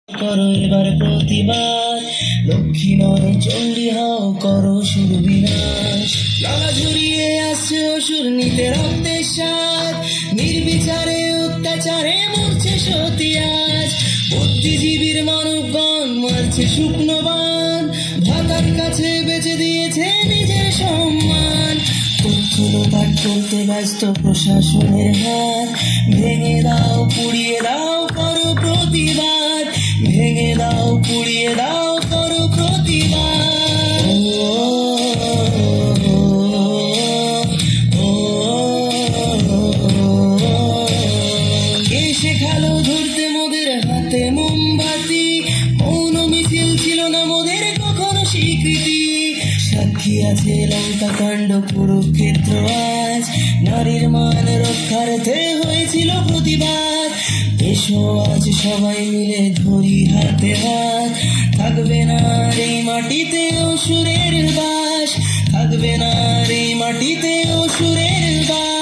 করো এবার প্রতিবাদ, লক্ষ্মী নয় চণ্ডী হও, করো শুরু বিনাশ। লালা ঝুরিয়ে আসছে অসুর, নিতে রক্তের স্বাদ, নির্বিচারে অত্যাচারে মরছে সতী আজ। বুদ্ধিজীবীর মানবগণ মারছে শুকনো বান, ভাতার কাছে বেঁচে দিয়েছে নিজের সম্মান। তথ্যলোপাট করতে ব্যস্ত প্রশাসনের হাত, ভেঙে দাও পুড়িয়ে দাও করো প্রতিবাদ, ভেঙে দাও পুড়িয়ে দাও করো প্রতিবাদ। কে শেখালো ধরতে মোদের হাতে মোমবাতি, মৌন মিছিল ছিল না মোদের কখনো স্বীকৃতি। সাক্ষী আছে লঙ্কা কাণ্ড কুরুক্ষেত্র আজ, নারীর মান রক্ষার্থে হয়েছিল প্রতিবাদ। এসো আজ সবাই মিলে ধরি হাতে হাত, থাকবে না এই মাটিতে অসুরের বাস, থাকবে না এই মাটিতে অসুরের বাস।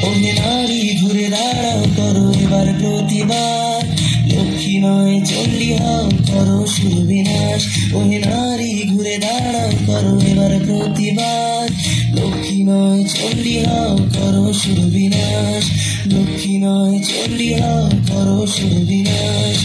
ওহে নারী ঘুরে দাঁড়াও, করো এবার প্রতিবাদ, লক্ষ্মী নয় চণ্ডী হও, করো শুরু বিনাশ। ওহে নারী ঘুরে দাঁড়াও, করো এবার প্রতিবাদ, লক্ষ্মী নয় চণ্ডী হও, করো শুরু বিনাশ। লক্ষ্মী নয় চণ্ডী হও, করো শুরু বিনাশ।